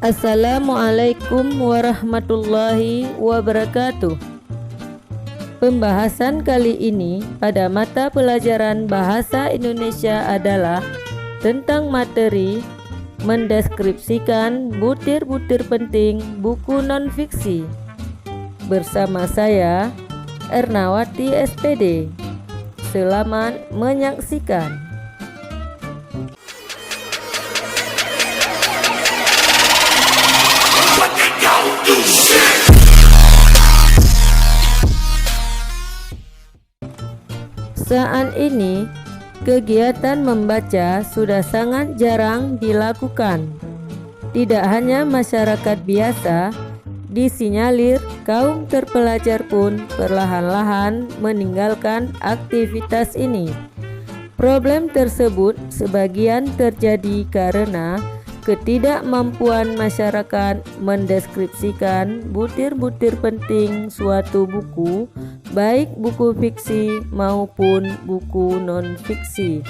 Assalamualaikum warahmatullahi wabarakatuh. Pembahasan kali ini pada mata pelajaran Bahasa Indonesia adalah tentang materi mendeskripsikan butir-butir penting buku non-fiksi. Bersama saya, Ernawati SPD. Selamat menyaksikan. Saat ini, kegiatan membaca sudah sangat jarang dilakukan. Tidak hanya masyarakat biasa, disinyalir kaum terpelajar pun perlahan-lahan meninggalkan aktivitas ini. Problem tersebut sebagian terjadi karena ketidakmampuan masyarakat mendeskripsikan butir-butir penting suatu buku, baik buku fiksi maupun buku non-fiksi.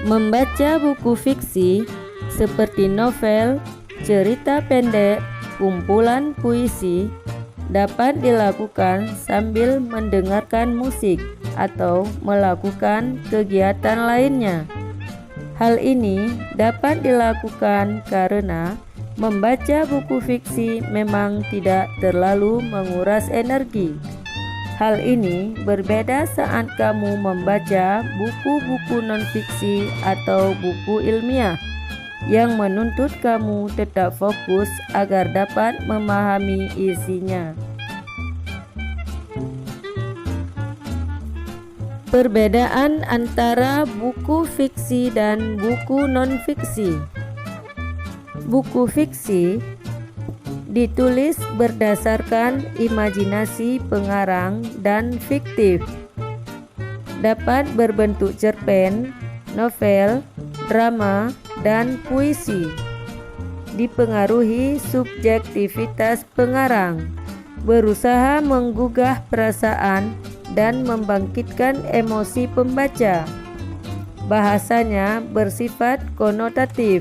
Membaca buku fiksi seperti novel, cerita pendek, kumpulan puisi dapat dilakukan sambil mendengarkan musik atau melakukan kegiatan lainnya. Hal ini dapat dilakukan karena membaca buku fiksi memang tidak terlalu menguras energi. Hal ini berbeda saat kamu membaca buku-buku non-fiksi atau buku ilmiah yang menuntut kamu tetap fokus agar dapat memahami isinya. Perbedaan antara buku fiksi dan buku non-fiksi. Buku fiksi ditulis berdasarkan imajinasi pengarang dan fiktif. Dapat berbentuk cerpen, novel, drama, dan puisi. Dipengaruhi subjektivitas pengarang, berusaha menggugah perasaan dan membangkitkan emosi pembaca. Bahasanya bersifat konotatif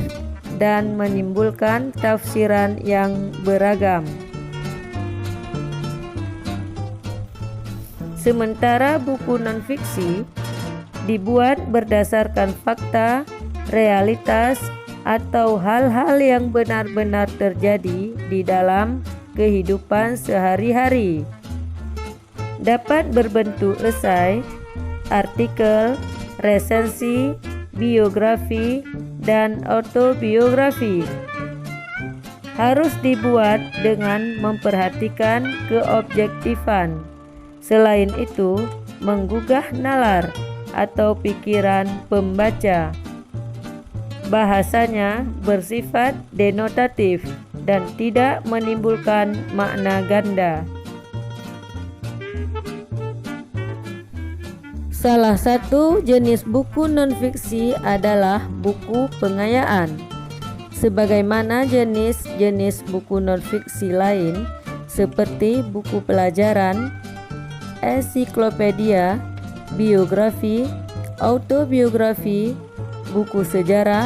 dan menimbulkan tafsiran yang beragam. Sementara buku non-fiksi dibuat berdasarkan fakta, realitas, atau hal-hal yang benar-benar terjadi di dalam kehidupan sehari-hari. Dapat berbentuk esai, artikel, resensi, biografi, dan autobiografi. Harus dibuat dengan memperhatikan keobjektifan. Selain itu, menggugah nalar atau pikiran pembaca. Bahasanya bersifat denotatif dan tidak menimbulkan makna ganda. Salah satu jenis buku non-fiksi adalah buku pengayaan. Sebagaimana jenis-jenis buku non-fiksi lain seperti buku pelajaran, ensiklopedia, biografi, autobiografi, buku sejarah,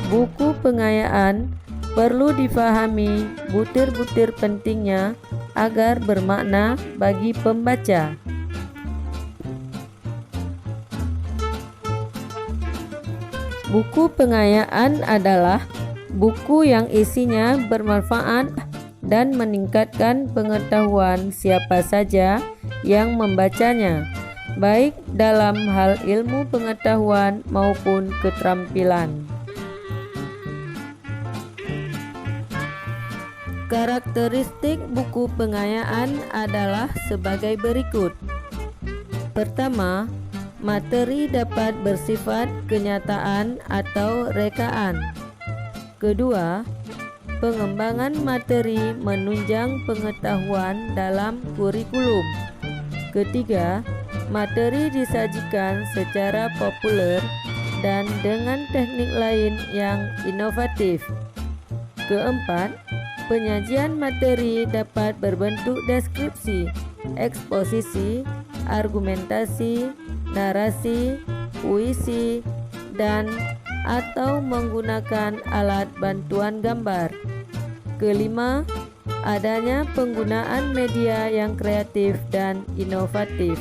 buku pengayaan perlu difahami butir-butir pentingnya agar bermakna bagi pembaca. Buku pengayaan adalah buku yang isinya bermanfaat dan meningkatkan pengetahuan siapa saja yang membacanya, baik dalam hal ilmu pengetahuan maupun keterampilan. Karakteristik buku pengayaan adalah sebagai berikut. Pertama, materi dapat bersifat kenyataan atau rekaan. Kedua, pengembangan materi menunjang pengetahuan dalam kurikulum. Ketiga, materi disajikan secara populer dan dengan teknik lain yang inovatif. Keempat, penyajian materi dapat berbentuk deskripsi, eksposisi, argumentasi, narasi, puisi, dan atau menggunakan alat bantuan gambar. Kelima, adanya penggunaan media yang kreatif dan inovatif.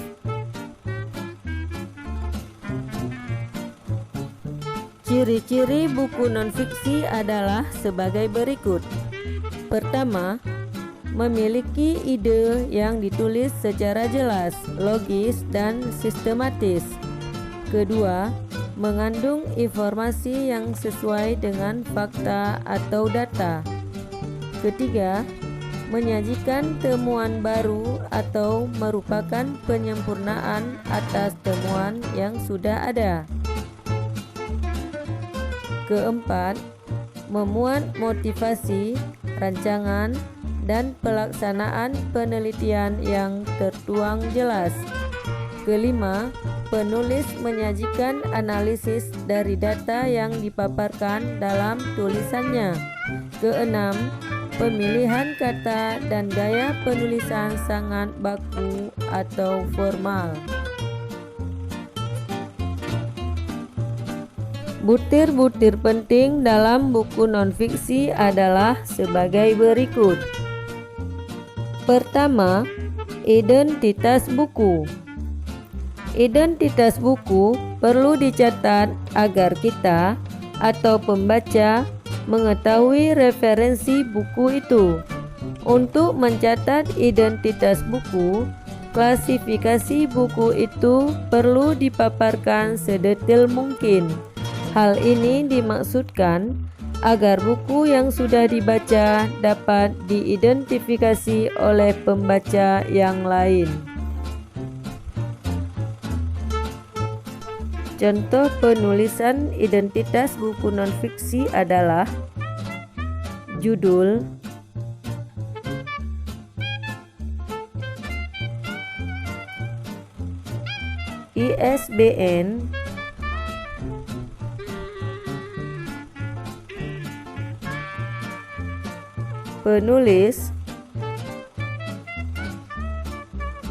Ciri-ciri buku nonfiksi adalah sebagai berikut. Pertama, memiliki ide yang ditulis secara jelas, logis, dan sistematis. Kedua, mengandung informasi yang sesuai dengan fakta atau data. Ketiga, menyajikan temuan baru atau merupakan penyempurnaan atas temuan yang sudah ada. Keempat, memuat motivasi, rancangan, dan pelaksanaan penelitian yang tertuang jelas. Kelima, penulis menyajikan analisis dari data yang dipaparkan dalam tulisannya. Keenam, pemilihan kata dan gaya penulisan sangat baku atau formal. Butir-butir penting dalam buku nonfiksi adalah sebagai berikut. Pertama, identitas buku. Identitas buku perlu dicatat agar kita atau pembaca mengetahui referensi buku itu. Untuk mencatat identitas buku, klasifikasi buku itu perlu dipaparkan sedetail mungkin. Hal ini dimaksudkan agar buku yang sudah dibaca dapat diidentifikasi oleh pembaca yang lain. Contoh penulisan identitas buku nonfiksi adalah judul, ISBN, penulis,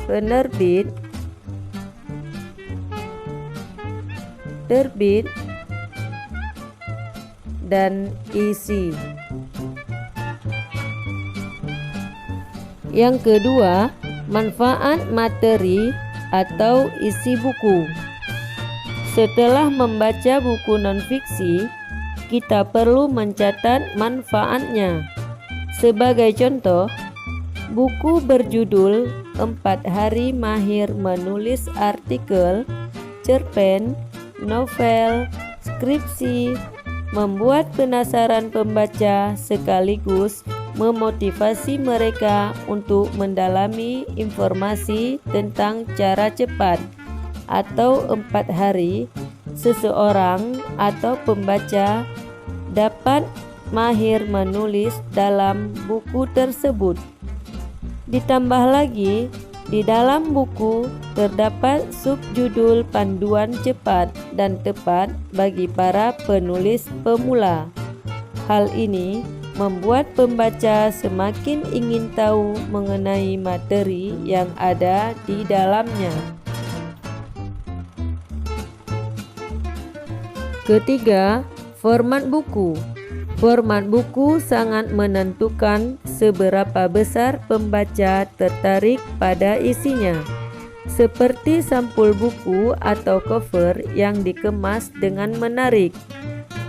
penerbit, terbit, dan isi. Yang kedua, manfaat materi atau isi buku. Setelah membaca buku nonfiksi, kita perlu mencatat manfaatnya. Sebagai contoh, buku berjudul 4 Hari Mahir Menulis Artikel, cerpen, novel, skripsi, membuat penasaran pembaca sekaligus memotivasi mereka untuk mendalami informasi tentang cara cepat atau 4 hari seseorang atau pembaca dapat mahir menulis dalam buku tersebut. Ditambah lagi, di dalam buku terdapat subjudul panduan cepat dan tepat bagi para penulis pemula. Hal ini membuat pembaca semakin ingin tahu mengenai materi yang ada di dalamnya. Ketiga, format buku. Format buku sangat menentukan seberapa besar pembaca tertarik pada isinya. Seperti sampul buku atau cover yang dikemas dengan menarik.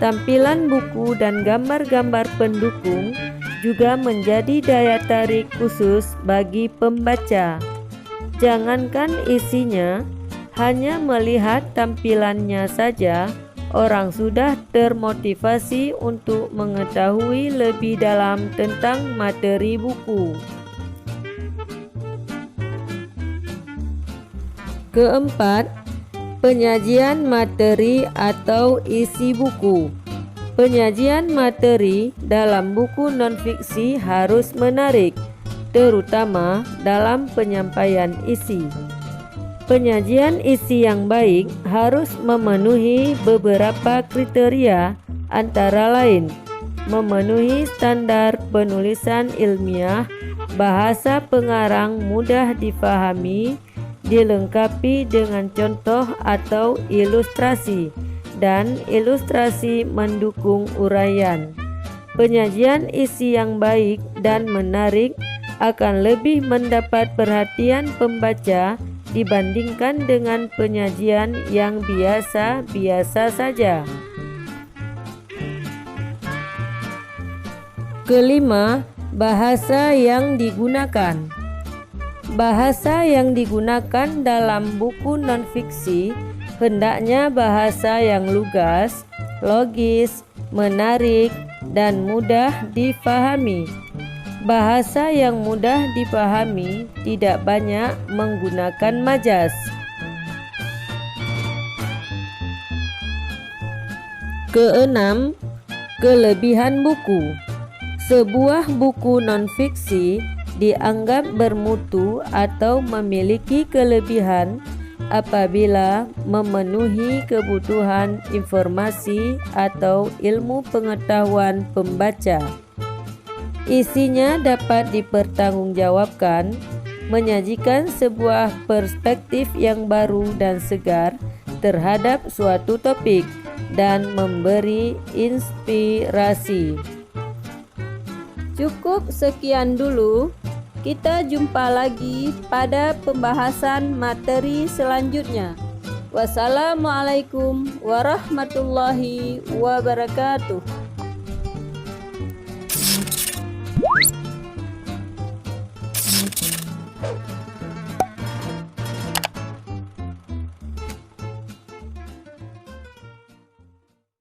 Tampilan buku dan gambar-gambar pendukung juga menjadi daya tarik khusus bagi pembaca. Jangankan isinya, hanya melihat tampilannya saja, orang sudah termotivasi untuk mengetahui lebih dalam tentang materi buku. Keempat, penyajian materi atau isi buku. Penyajian materi dalam buku nonfiksi harus menarik, terutama dalam penyampaian isi. Penyajian isi yang baik harus memenuhi beberapa kriteria, antara lain memenuhi standar penulisan ilmiah, bahasa pengarang mudah difahami, dilengkapi dengan contoh atau ilustrasi, dan ilustrasi mendukung uraian. Penyajian isi yang baik dan menarik akan lebih mendapat perhatian pembaca dibandingkan dengan penyajian yang biasa-biasa saja. Kelima, bahasa yang digunakan. Bahasa yang digunakan dalam buku non-fiksi hendaknya bahasa yang lugas, logis, menarik, dan mudah difahami. Bahasa yang mudah dipahami tidak banyak menggunakan majas. Keenam, kelebihan buku. Sebuah buku non-fiksi dianggap bermutu atau memiliki kelebihan apabila memenuhi kebutuhan informasi atau ilmu pengetahuan pembaca. Isinya dapat dipertanggungjawabkan, menyajikan sebuah perspektif yang baru dan segar terhadap suatu topik, dan memberi inspirasi. Cukup sekian dulu. Kita jumpa lagi pada pembahasan materi selanjutnya. Wassalamualaikum warahmatullahi wabarakatuh.